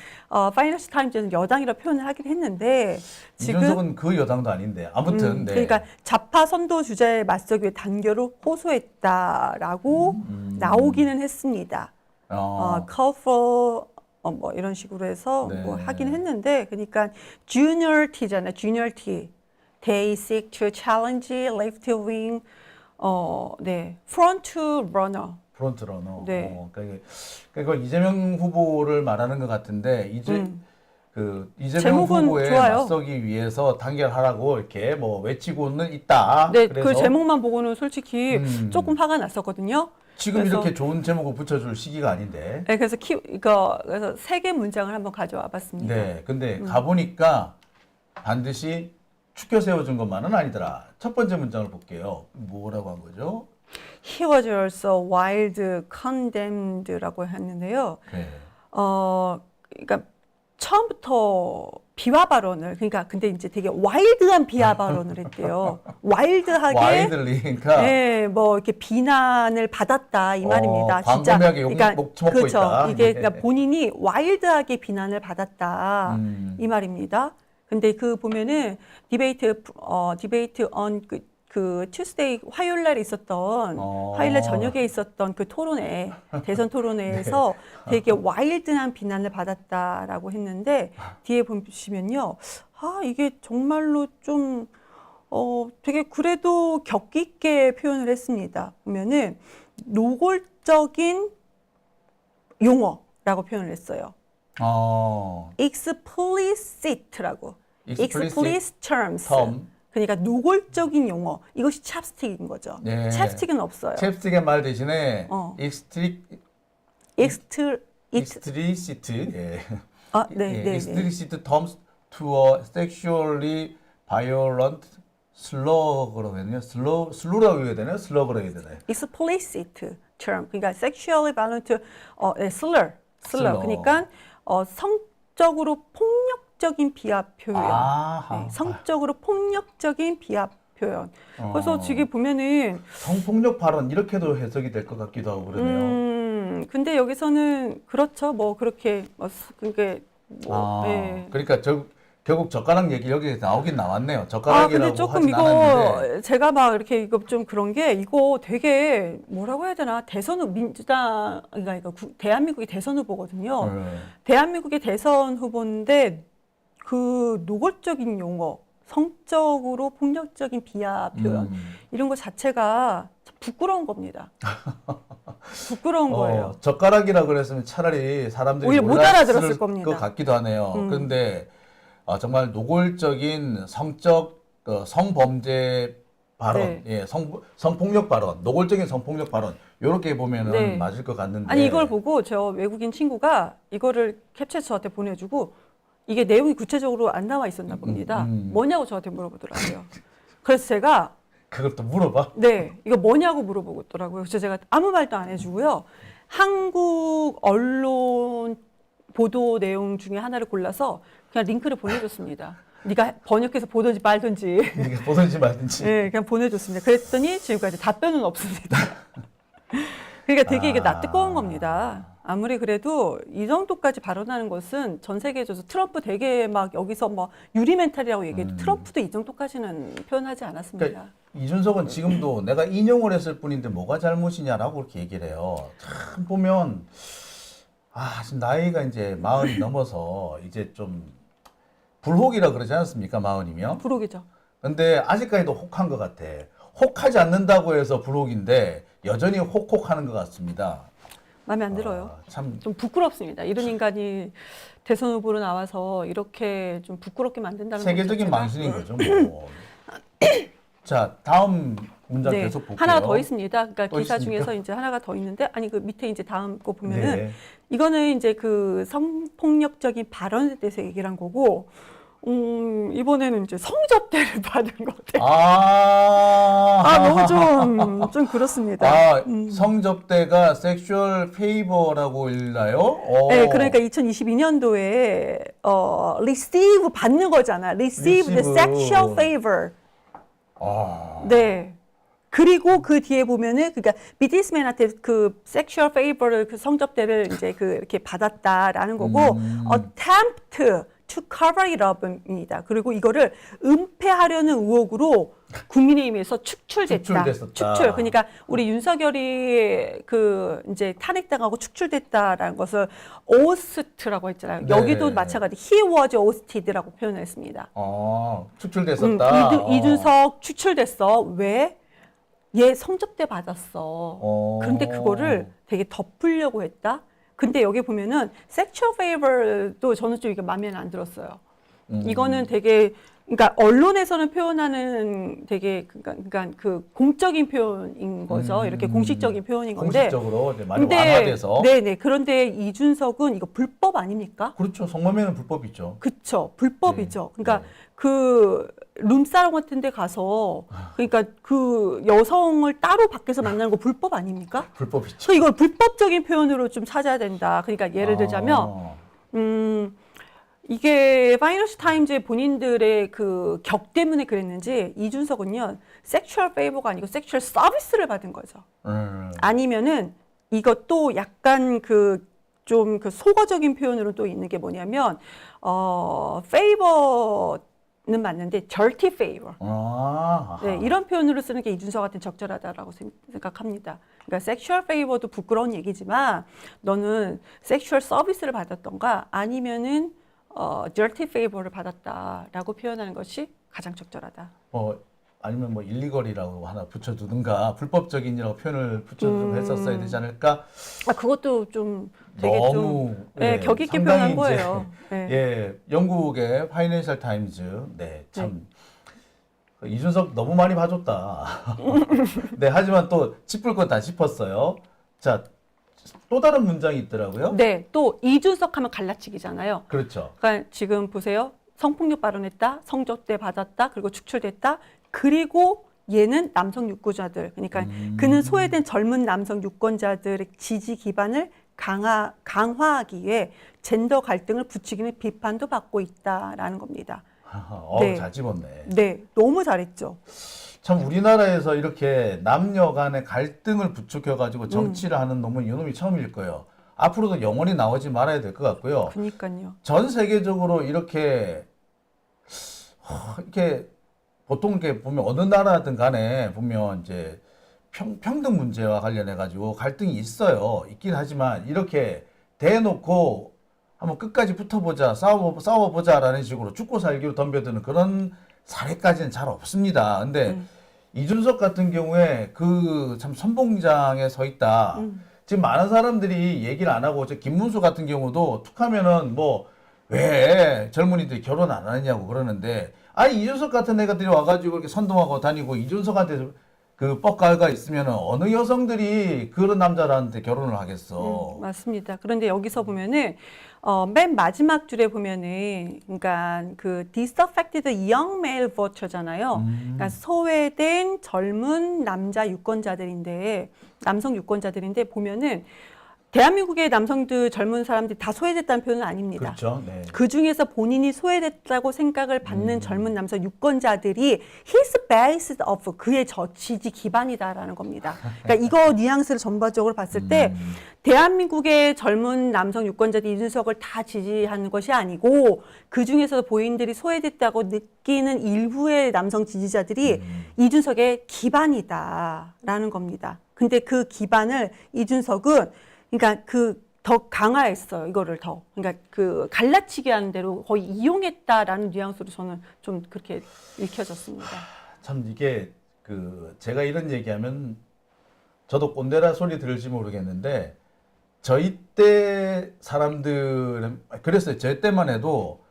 파이낸셜 타임즈는 여당이라 표현을 하긴 했는데 지금 이준석은 그 여당도 아닌데 아무튼 네. 그러니까 좌파 선도 주자에 맞서기 위해 단결을 호소했다라고 나오기는 했습니다. Call for 뭐 이런 식으로 해서 네. 뭐 하긴 했는데 그러니까 Junior T잖아요. Junior T. They seek to challenge left wing 네. front runner. 프론트러너. 네. 그러니까 이재명 후보를 말하는 것 같은데 이재명 제목은 후보에 좋아요. 맞서기 위해서 단결하라고 이렇게 뭐 외치고는 있다. 네, 그래서 그 제목만 보고는 솔직히 조금 화가 났었거든요. 지금 그래서- 이렇게 좋은 제목을 붙여줄 시기가 아닌데. 네, 그래서 그래서 세 개 문장을 한번 가져와 봤습니다. 네. 근데 가보니까 반드시 축켜 세워준 것만은 아니더라. 첫 번째 문장을 볼게요. 뭐라고 한 거죠? He was also wild condemned라고 했는데요. 네. 그러니까 처음부터 비하 발언을 그러니까 근데 이제 되게 와일드한 비하 발언을 했대요. 와일드하게 와이들리 그러니까 네, 뭐 이렇게 비난을 받았다 이 말입니다. 진짜 광범위하게 욕 처먹고 그렇죠. 있다. 이게 예. 그러니까 본인이 와일드하게 비난을 받았다 이 말입니다. 근데 그 보면은 디베이트 on 그 투스데이 화요일 날 있었던 화요일 날 저녁에 있었던 그 토론회 대선 토론회에서 되게 와일드한 비난을 받았다라고 했는데 뒤에 보시면요. 이게 정말로 좀 되게 그래도 격기 있게 표현을 했습니다. 보면은 노골적인 용어라고 표현을 했어요. explicit라고. explicit terms. 그러니까 노골적인 용어. 이것이 찹스틱인 거죠. 네. 찹스틱은 없어요. 찹스틱의 말 대신에 explicit 예. 네. explicit terms to a sexually violent slur라고 해야 되나요? 슬러라고 해야 되나요? 슬러라고 해야 되나요? explicit term. 그러니까 sexually violent slur. slur. 그러니까 성적으로 폭력적인 비하 표현. 네, 성적으로 폭력적인 비하 표현. 그래서 지금 보면은 성폭력 발언 이렇게도 해석이 될 것 같기도 하고 그러네요. 근데 여기서는 그렇죠. 뭐 그렇게 그게 네. 그러니까 결국 젓가락 얘기 여기 나오긴 나왔네요. 근데 젓가락이라고 조금 하진 이거 않았는데 제가 막 이렇게 이거 좀 그런 게 이거 되게 뭐라고 해야 되나 대선 민주당 그러니까 이거 대한민국의 대선 후보거든요. 대한민국의 대선 후보인데 그 노골적인 용어, 성적으로 폭력적인 비하 표현 이런 거 자체가 참 부끄러운 겁니다. 부끄러운 거예요. 젓가락이라 그랬으면 차라리 사람들이 오히려 못 알아들었을 겁니다. 것 같기도 하네요. 그런데 정말 노골적인 성범죄 발언, 네. 성폭력 발언, 노골적인 성폭력 발언 이렇게 보면은 네. 맞을 것 같는데. 아니 이걸 보고 저 외국인 친구가 이거를 캡처해서 저한테 보내주고 이게 내용이 구체적으로 안 나와 있었나 봅니다. 뭐냐고 저한테 물어보더라고요. 그래서 제가 그걸 또 물어봐? 네, 이거 뭐냐고 물어보더라고요. 그래서 제가 아무 말도 안 해주고요. 한국 언론 보도 내용 중에 하나를 골라서 그냥 링크를 보내줬습니다. 네가 번역해서 보든지 말든지. 네가 보든지 말든지. 네, 그냥 보내줬습니다. 그랬더니 지금까지 답변은 없습니다. 그러니까 되게 이게 낯뜨거운 겁니다. 아무리 그래도 이 정도까지 발언하는 것은 전 세계에서 트럼프 되게 막 여기서 뭐 유리 멘탈이라고 얘기해도 트럼프도 이 정도까지는 표현하지 않았습니다. 그러니까 이준석은 지금도 내가 인용을 했을 뿐인데 뭐가 잘못이냐라고 그렇게 얘기를 해요. 참 보면 지금 나이가 이제 40이 넘어서 이제 좀 불혹이라 그러지 않습니까? 40이면. 부록이죠. 근데 아직까지도 혹한 것 같아. 혹하지 않는다고 해서 불혹인데 여전히 혹혹하는 것 같습니다. 마음에 안 들어요. 참 좀 부끄럽습니다. 이런 인간이 대선 후보로 나와서 이렇게 좀 부끄럽게 만든다는 것 세계적인 자체가. 망신인 거죠. 뭐. 자, 다음 문장 네, 계속 볼게요. 하나가 더 있습니다. 그러니까 또 기사 있습니까? 중에서 이제 하나가 더 있는데, 아니 그 밑에 이제 다음 거 보면은 네. 이거는 이제 그 성폭력적인 발언에 대해서 얘기를 한 거고, 이번에는 이제 성접대를 받은 거 같아요. 너무 좀 그렇습니다. 성접대가 섹슈얼 페이버라고 읽나요? 네, 그러니까 2022년도에 receive 받는 거잖아. receive the Receive. sexual favor. 네. 그리고 그 뒤에 보면은 그러니까 비즈니스맨한테 그 섹슈얼 페이버를 그 성접대를 이제 그 이렇게 받았다라는 거고 attempt to cover it up입니다. 그리고 이거를 은폐하려는 의혹으로 국민의힘에서 축출됐다. 축출됐었다. 축출. 그러니까 우리 윤석열이 그 이제 탄핵당하고 축출됐다라는 것을 오스트라고 했잖아요. 네. 여기도 마찬가지. He was ousted라고 표현했습니다. 축출됐었다. 이준석 축출됐어. 왜? 얘 성접대 받았어. 그런데 그거를 되게 덮으려고 했다. 근데 여기 보면은 섹슈얼 페이버도 저는 좀 이게 마음에 안 들었어요. 이거는 되게 그러니까 언론에서는 표현하는 되게 그러니까 그 공적인 표현인 거죠. 이렇게 공식적인 표현인 건데. 공식적으로 이제 많이 완화돼서. 네네. 그런데 이준석은 이거 불법 아닙니까? 그렇죠. 성범죄는 불법이죠. 그쵸. 불법이죠. 네. 그러니까 네. 그 룸사롱 같은 데 가서 그러니까 그 여성을 따로 밖에서 만나는 거 불법 아닙니까? 불법이죠. 그래서 이걸 불법적인 표현으로 좀 찾아야 된다. 그러니까 예를 들자면 이게 파이낸셜 타임즈의 본인들의 그 격 때문에 그랬는지 이준석은요 섹슈얼 페이버가 아니고 섹슈얼 서비스를 받은 거죠. 아니면은 이것도 약간 그 좀 그 속어적인 표현으로 또 있는 게 뭐냐면 페이버는 맞는데 dirty favor. 네, 이런 표현으로 쓰는 게 이준석한테 적절하다라고 생각합니다. 그러니까 섹슈얼 페이버도 부끄러운 얘기지만 너는 섹슈얼 서비스를 받았던가 아니면은 dirty favor를 받았다라고 표현하는 것이 가장 적절하다. 아니면 뭐 일리걸이라고 하나 붙여두든가 불법적인이라고 표현을 붙여두든가 했었어야 되지 않을까? 그것도 좀 되게 너무 격 있게 상당히 표현한 거예요. 예, 영국의 파이낸셜 타임즈, 참 이준석 너무 많이 봐줬다. 네, 하지만 또 짚을 건 다 짚었어요. 자, 또 다른 문장이 있더라고요. 네, 또 이준석 하면 갈라치기잖아요. 그렇죠. 그러니까 지금 보세요. 성폭력 발언했다, 성접대 받았다, 그리고 축출됐다. 그리고 얘는 남성 유권자들, 그러니까 그는 소외된 젊은 남성 유권자들의 지지 기반을 강화하기 위해 젠더 갈등을 부추기는 비판도 받고 있다라는 겁니다. 네. 잘 집었네. 네, 너무 잘했죠. 참 우리나라에서 이렇게 남녀 간의 갈등을 부추겨가지고 정치를 하는 놈은 이놈이 처음일 거예요. 앞으로도 영원히 나오지 말아야 될 것 같고요. 그러니까요. 전 세계적으로 이렇게 보통 이렇게 보면 어느 나라든 간에 보면 이제 평등 문제와 관련해 가지고 갈등이 있긴 하지만 이렇게 대놓고 한번 끝까지 붙어보자, 싸워보자라는 식으로 죽고 살기로 덤벼드는 그런 사례까지는 잘 없습니다. 근데 이준석 같은 경우에 그 참 선봉장에 서 있다. 지금 많은 사람들이 얘기를 안 하고, 김문수 같은 경우도 툭하면은 왜 젊은이들이 결혼 안 하느냐고 그러는데, 이준석 같은 애가들이 와가지고 이렇게 선동하고 다니고 이준석한테 그 뻑갈가 있으면 어느 여성들이 그런 남자한테 결혼을 하겠어. 맞습니다. 그런데 여기서 보면은 맨 마지막 줄에 보면은 그러니까 그 disaffected young male voter잖아요. 그러니까 소외된 젊은 남성 유권자들인데 보면은 대한민국의 남성들 젊은 사람들이 다 소외됐다는 표현은 아닙니다. 그렇죠. 네. 그 중에서 본인이 소외됐다고 생각을 받는 젊은 남성 유권자들이 his base of 그의 지지 기반이다라는 겁니다. 그러니까 이거 뉘앙스를 전반적으로 봤을 때 대한민국의 젊은 남성 유권자들이 이준석을 다 지지하는 것이 아니고 그 중에서 본인들이 소외됐다고 느끼는 일부의 남성 지지자들이 이준석의 기반이다라는 겁니다. 근데 그 기반을 이준석은 그러니까 더 강화했어요. 이거를 더. 그러니까 그 갈라치기 하는 대로 거의 이용했다라는 뉘앙스로 저는 좀 그렇게 읽혀졌습니다. 참 이게 제가 이런 얘기하면 저도 꼰대라 소리 들을지 모르겠는데 저희 때 사람들은 그랬어요. 저희 때만 해도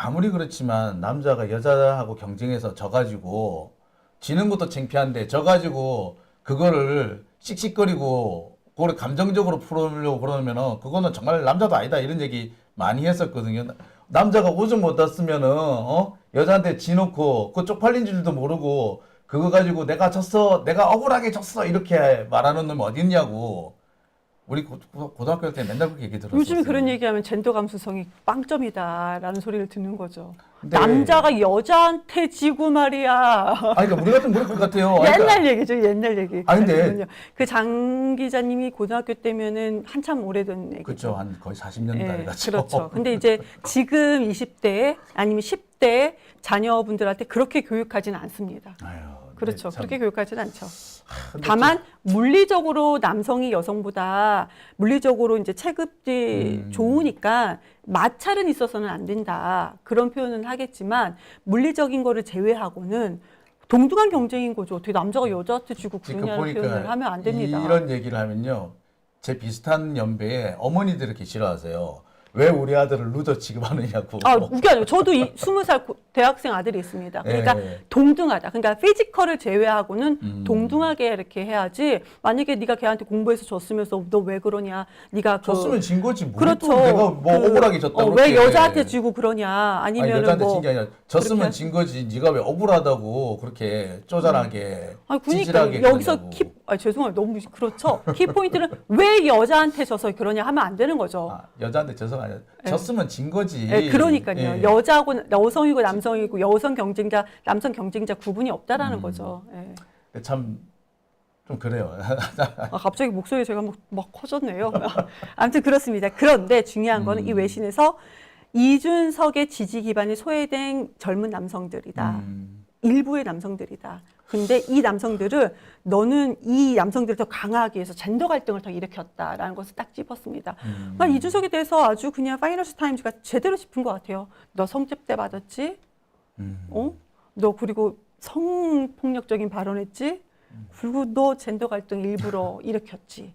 아무리 그렇지만 남자가 여자하고 경쟁해서 져가지고 지는 것도 창피한데 져가지고 그거를 씩씩거리고 그걸 감정적으로 풀으려고 그러면은 그거는 정말 남자도 아니다 이런 얘기 많이 했었거든요. 남자가 오줌 못 땄으면은 여자한테 지놓고 그 쪽팔린 줄도 모르고 그거 가지고 내가 졌어, 내가 억울하게 졌어 이렇게 말하는 놈이 어디 있냐고. 우리 고등학교 때 맨날 그렇게 얘기 들었었어요. 요즘 그런 얘기하면 젠더 감수성이 빵점이다라는 소리를 듣는 거죠. 근데- 남자가 여자한테 지고 말이야. 아니, 그러니까 우리 같은 그럴 것 같아요. 그러니까 옛날 얘기죠, 옛날 얘기. 아니, 근데- 잠시만요. 그 장 기자님이 고등학교 때면은 한참 오래된 얘기죠. 그렇죠. 한 거의 40년 가까이 갔죠. 그렇죠. 근데 이제 지금 20대 아니면 10대 자녀분들한테 그렇게 교육하지는 않습니다. 아유, 그렇죠. 네, 참. 그렇게 교육하지는 않죠. 근데 다만 물리적으로 남성이 여성보다 물리적으로 이제 체급이 좋으니까 마찰은 있어서는 안 된다. 그런 표현은 하겠지만 물리적인 거를 제외하고는 동등한 경쟁인 거죠. 어떻게 남자가 여자한테 주고 지금 그러냐는 표현을 하면 안 됩니다. 이런 얘기를 하면요. 제 비슷한 연배에 어머니들이 이렇게 싫어하세요. 왜 우리 아들을 루저 취급하느냐고. 아, 웃겨요. 저도 20살 대학생 아들이 있습니다. 그러니까 예. 동등하다. 그러니까 피지컬을 제외하고는 동등하게 이렇게 해야지. 만약에 네가 걔한테 공부해서 졌으면서 너 왜 그러냐. 네가 졌으면 진 거지. 뭐 그렇죠. 또 내가 뭐 억울하게 졌다고 왜 그렇게. 여자한테 지고 그러냐. 아니, 아니면 여자한테 뭐 진 게 아니라 졌으면 그렇게 진 거지. 네가 왜 억울하다고 그렇게 쪼잔하게 아니, 찌질하게 그러니까 여기서 그러냐고. 죄송해요. 너무 그렇죠. 키 포인트는 왜 여자한테 져서 그러냐 하면 안 되는 거죠. 아, 여자한테 져서가 아니라 졌으면 진 거지. 네, 그러니까요. 예. 여자하고 여성이고 남성이고 여성 경쟁자, 남성 경쟁자 구분이 없다라는 거죠. 예. 참 좀 그래요. 아, 갑자기 목소리 제가 막 커졌네요. 아무튼 그렇습니다. 그런데 중요한 거는 이 외신에서 이준석의 지지 기반이 소외된 젊은 남성들이다. 일부의 남성들이다. 근데 이 남성들은 너는 이 남성들을 더 강화하기 위해서 젠더 갈등을 더 일으켰다라는 것을 딱 짚었습니다. 난 이준석에 대해서 아주 그냥 파이낸셜 타임즈가 제대로 짚은 것 같아요. 너 성접대 받았지? 너 그리고 성폭력적인 발언했지? 그리고 너 젠더 갈등 일부러 일으켰지?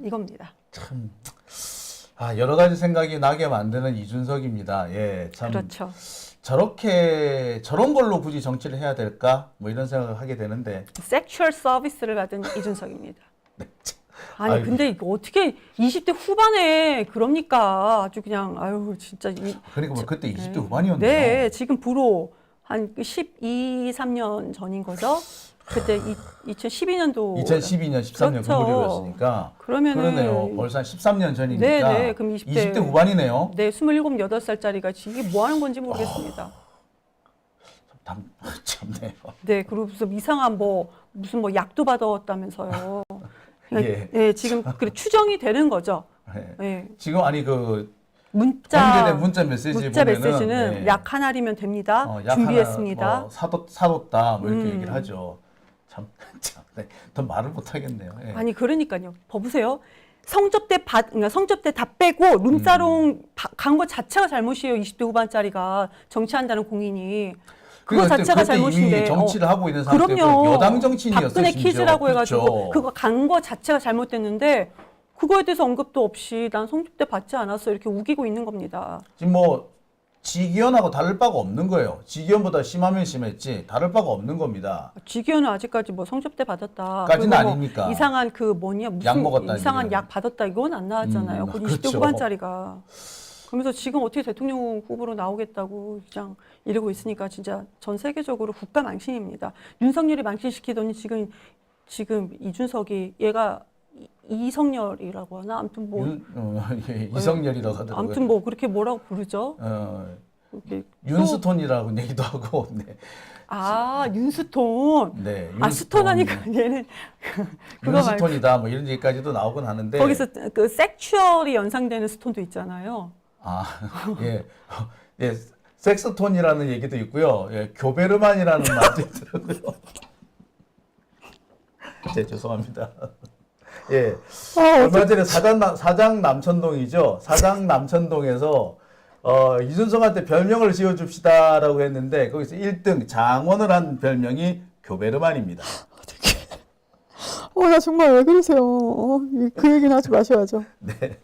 이겁니다. 참, 여러 가지 생각이 나게 만드는 이준석입니다. 예, 참. 그렇죠. 저런 걸로 굳이 정치를 해야 될까? 뭐 이런 생각을 하게 되는데. 섹슈얼 서비스를 받은 이준석입니다. 네, 참. 아니 아이고. 근데 이거 어떻게 20대 후반에 그럽니까? 아주 그냥 아유 진짜 그러니까 뭐 그때 20대 후반이었네요. 네, 지금 부로 한 12, 3년 전인 거죠. 그때 2012년도 2012년, 13년 그렇죠. 그 무렵이었으니까. 그러면은- 그러네요. 벌써 한 13년 전이니까. 네, 네. 그럼 20대 20대 후반이네요. 네, 27, 8살짜리가 이게 뭐 하는 건지 모르겠습니다. 참네요. 네, 그리고 무슨 이상한 무슨 약도 받아왔다면서요. 예. 네, 지금 그래 추정이 되는 거죠. 네. 네. 지금 아니 그 문자 공개된 문자 메시지 문자 보면은 메시지는 네. 약 하나리면 됩니다. 약 준비했습니다. 하나, 사뒀다 뭐 이렇게 얘기를 하죠. 참, 네. 더 말을 못 하겠네요. 예. 아니 그러니까요. 보세요. 그러니까 성접대 다 빼고 룸사롱 간 거 자체가 잘못이에요. 20대 후반짜리가 정치한다는 공인이. 그거 그때 자체가 이미 잘못인데. 정치를 하고 있는 상태고 그럼요. 여당 정치인이었어요. 박근혜 심지어. 키즈라고 해가지고 그렇죠. 그거 간 거 자체가 잘못됐는데 그거에 대해서 언급도 없이 난 성접대 받지 않았어 이렇게 우기고 있는 겁니다. 지금 뭐 지기현하고 다를 바가 없는 거예요. 지기현보다 심하면 심했지 다를 바가 없는 겁니다. 지기현은 아직까지 뭐 성접대 받았다. 까지는 그리고 뭐 아닙니까? 이상한 무슨 약 먹었다는 이상한 얘기는. 약 받았다 이건 안 나왔잖아요. 그 20대 그렇죠. 후반짜리가. 그러면서 지금 어떻게 대통령 후보로 나오겠다고 그냥 이러고 있으니까 진짜 전 세계적으로 국가 망신입니다. 윤석열이 망신시키더니 지금 이준석이 얘가 이성열이라고 하나 아무튼 뭐 이성열이라고 하더라고요. 아무튼 뭐 그렇게 뭐라고 부르죠? 이렇게 윤스톤이라고 얘기도 하고. 네. 윤스톤. 네. 스톤 하니까 얘는 그거 말고 윤스톤이다 뭐 이런 얘기까지도 나오곤 하는데. 거기서 그 섹슈얼이 연상되는 스톤도 있잖아요. 예. 예. 섹스톤이라는 얘기도 있고요. 예, 교베르만이라는 말도 있더라고요. 네, 죄송합니다. 예. 얼마 전에 사장 남천동이죠. 사장 남천동에서 이준석한테 별명을 지어줍시다라고 했는데 거기서 1등 장원을 한 별명이 교베르만입니다. 나 정말 왜 그러세요? 그 얘기는 하지 마셔야죠. 네.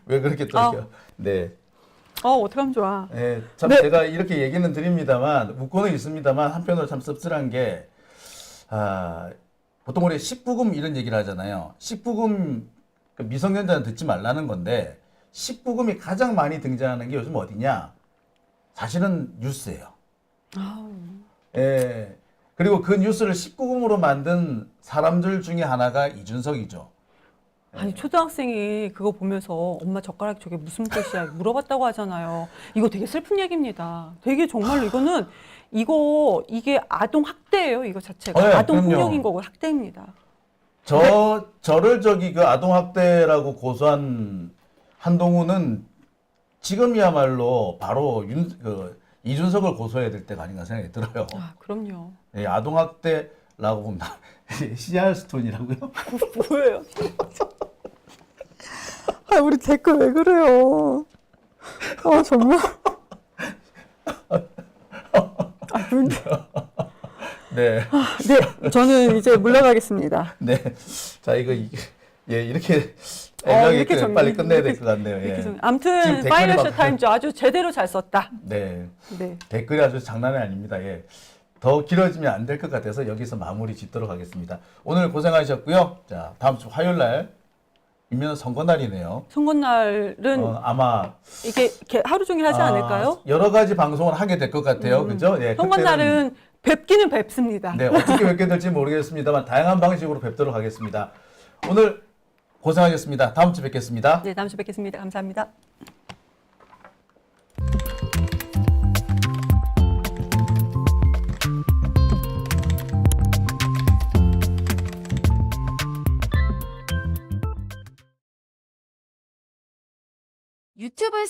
왜 그렇게 또 이렇게. 네. 어떡하면 좋아. 예, 참 네. 제가 이렇게 얘기는 드립니다만 웃고는 있습니다만 한편으로 참 씁쓸한 게 보통 우리 19금 이런 얘기를 하잖아요. 19금 미성년자는 듣지 말라는 건데 19금이 가장 많이 등장하는 게 요즘 어디냐? 사실은 뉴스예요. 예. 그리고 그 뉴스를 19금으로 만든 사람들 중에 하나가 이준석이죠. 아니 초등학생이 그거 보면서 엄마 젓가락 저게 무슨 뜻이야 물어봤다고 하잖아요. 이거 되게 슬픈 얘기입니다. 되게 정말로 이게 아동 학대예요. 이거 자체가 네, 아동 그럼요. 폭력인 거고 학대입니다. 저를 그 아동학대라고 고소한 한동훈은 지금이야말로 바로 이준석을 고소해야 될 때가 아닌가 생각이 들어요. 아 그럼요. 예, 아동학대라고 보면 CR 스톤이라고요? 뭐예요? 아 우리 댓글 왜 그래요? 정말. 네. 네, 저는 이제 물러가겠습니다. 네. 자, 예, 이렇게 애정이 이렇게 있게 빨리 끝내야 될 것 같네요. 이렇게 예. 아무튼 지금 댓글이 파이낸셜 막- 타임즈 아주 제대로 잘 썼다. 네. 네. 댓글이 아주 장난이 아닙니다. 예. 더 길어지면 안 될 것 같아서 여기서 마무리 짓도록 하겠습니다. 오늘 고생하셨고요. 자, 다음 주 화요일 날이면 선거날이네요. 선거날은 아마 이렇게 하루 종일 하지 않을까요? 여러 가지 방송을 하게 될 것 같아요. 그죠? 예, 선거날은 뵙기는 뵙습니다. 네, 어떻게 뵙게 될지 모르겠습니다만 다양한 방식으로 뵙도록 하겠습니다. 오늘 고생하셨습니다. 다음 주 뵙겠습니다. 네, 다음 주에 뵙겠습니다. 감사합니다. 유튜브